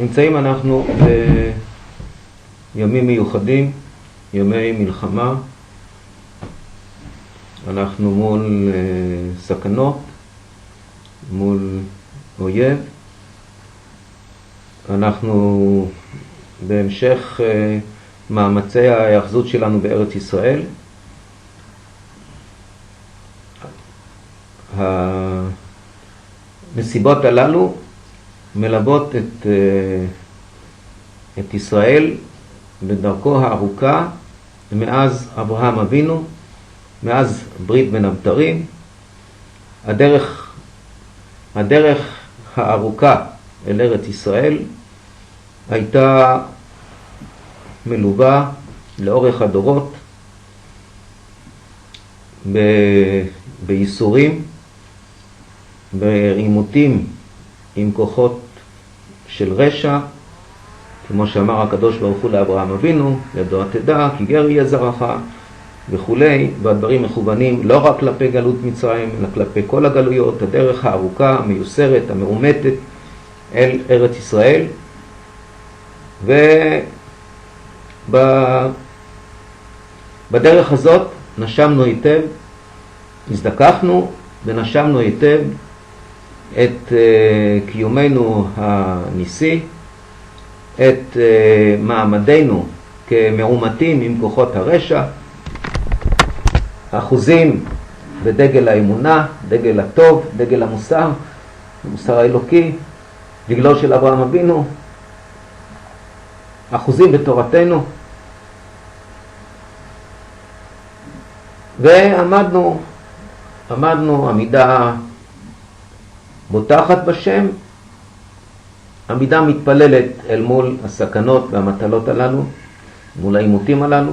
נמצאים אנחנו בימים מיוחדים, ימי מלחמה. אנחנו מול סכנות, מול אויב. אנחנו בהמשך מאמצי ההאחזות שלנו בארץ ישראל. הנסיבות הללו מלוות את ישראל בדרכו הארוכה מאז אברהם אבינו, מאז ברית בין הבתרים. הדרך הארוכה אל ארץ ישראל הייתה מלווה לאורך הדורות בייסורים, בעימותים עם כוחות של רשע, כמו שאמר הקדוש ברוך הוא לאברהם אבינו, ידוע תדע כי גר יהיה זרעך וכולי. והדברים מכוונים לא רק כלפי גלות מצרים אלא כלפי כל הגלויות, הדרך הארוכה, המיוסרת, המאומתת אל ארץ ישראל. ובדרך הזאת נשמנו היטב, הזדככנו ונשמנו היטב את קיומנו הניסי, את מעמדנו כמעומתים עם כוחות הרשע, אחוזים בדגל האמונה, דגל הטוב, דגל המוסר, המוסר האלוקי, דגלו של אברהם אבינו, אחוזים בתורתנו. ועמדנו עמידה בוטחת בשם, עמידה מתפללת אל מול הסכנות והמטלות הללו, מול העימותים הללו.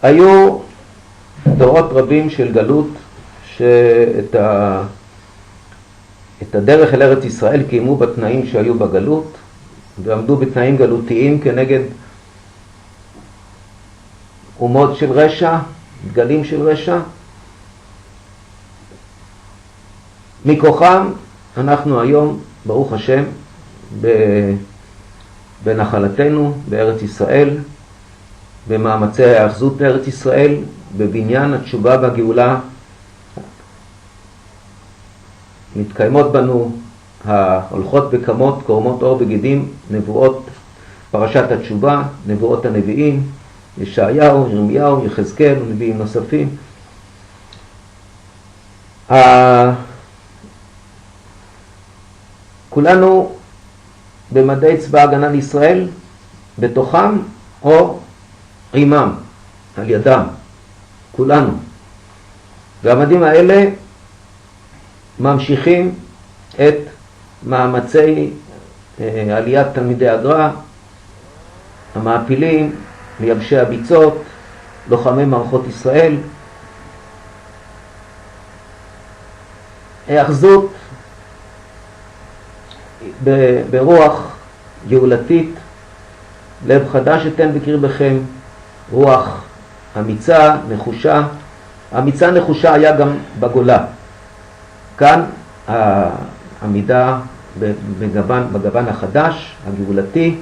היו דורות רבים של גלות שאת הדרך אל ארץ ישראל קיימו בתנאים שהיו בגלות, ועמדו בתנאים גלותיים כנגד אומות של רשע, גלים של רשע. מכוחם אנחנו היום, ברוך השם, בנחלתנו, בארץ ישראל, במאמצי ההאחזות בארץ ישראל, בבניין התשובה והגאולה, מתקיימות בנו ההולכות וקמות, קורמות אור בגידים, נבואות פרשת התשובה, נבואות הנביאים, ישעיהו, ירמיהו, יחזקאל ונביאים נוספים. כולנו במדי צבא הגנה לישראל, בתוכם או עימם, על ידם, כולנו. והמדים האלה ממשיכים את מאמצי עליית תלמידי הגר"א, המעפילים, מייבשי הביצות, לוחמי מערכות ישראל. האחזות ברוח גאולתית, לב חדש אתן בקרבכם, רוח אמיצה, נחושה. אמיצה נחושה היה גם בגולה. כאן העמידה בגוון החדש, הגאולתי,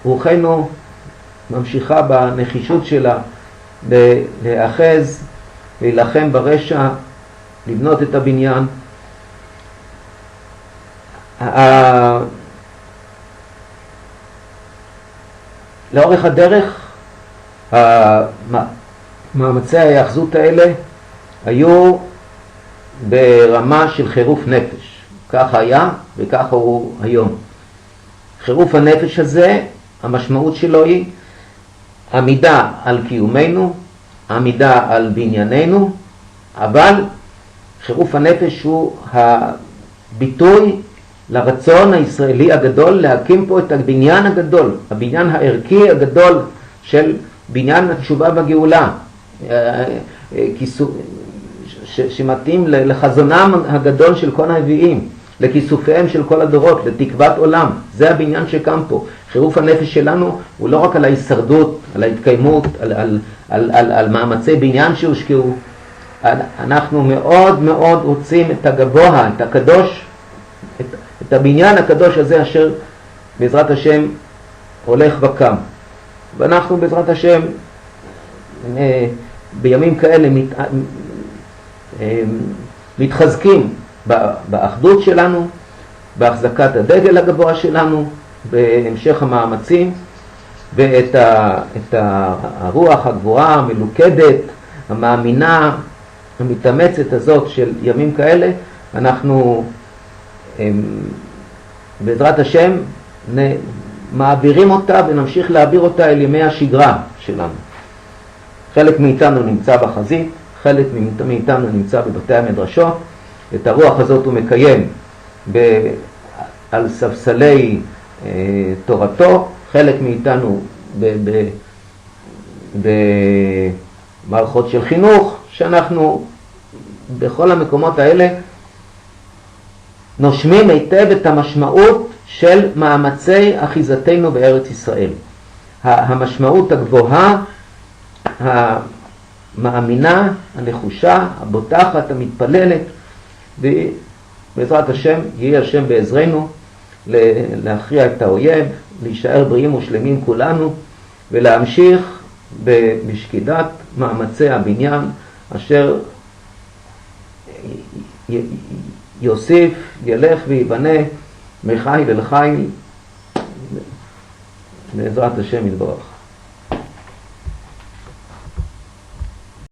ורוחנו ממשיכה בנחישות שלה להאחז, להילחם ברשע, לבנות את הבניין. לאורך הדרך מאמצי ההאחזות האלה היו ברמה של חירוף נפש. כך היה וכך הוא היום. חירוף הנפש הזה, המשמעות שלו היא עמידה על קיומנו, עמידה על בנייננו, אבל חירוף הנפש הוא הביטוי לרצון הישראלי הגדול להקים פה את הבניין הגדול, הבניין הערכי הגדול של בניין התשובה והגאולה, שמתאים לחזונם הגדול של כל הנביאים, לכיסופיהם של כל הדורות, לתקוות עולם. זה הבניין שקם פה. חירוף הנפש שלנו הוא לא רק על ההישרדות, על ההתקיימות, על מאמצי בניין שהושקעו. אנחנו מאוד מאוד רוצים את הגבוה, את הקדוש, את הבניין הקדוש הזה אשר בעזרת השם הולך וקם. ואנחנו בעזרת השם בימים כאלה מתחזקים באחדות שלנו, בהחזקת הדגל הגבוה שלנו, בהמשך המאמצים, ואת הרוח הגבוהה, המלוכדת, המאמינה, המתאמצת הזאת של ימים כאלה, אנחנו בעזרת השם מעבירים אותה ונמשיך להעביר אותה אל ימי השגרה שלנו. חלק מאיתנו נמצא בחזית, חלק מאיתנו נמצא בבתי המדרשות. את הרוח הזאת הוא מקיים על ספסלי תורתו, חלק מאיתנו במערכות של חינוך, שאנחנו בכל המקומות האלה נושמים היטב את המשמעות של מאמצי אחיזתנו בארץ ישראל. המשמעות הגבוהה, המאמינה, הנחושה, הבוטחת, המתפללת, ובעזרת השם יהיה השם בעזרנו להכריע את האויב, להישאר בריאים ושלמים כולנו, ולהמשיך בשקידת מאמצי הבניין אשר יוסיף, ילך ויבנה מחיל אל חיל בעזרת השם יתברך.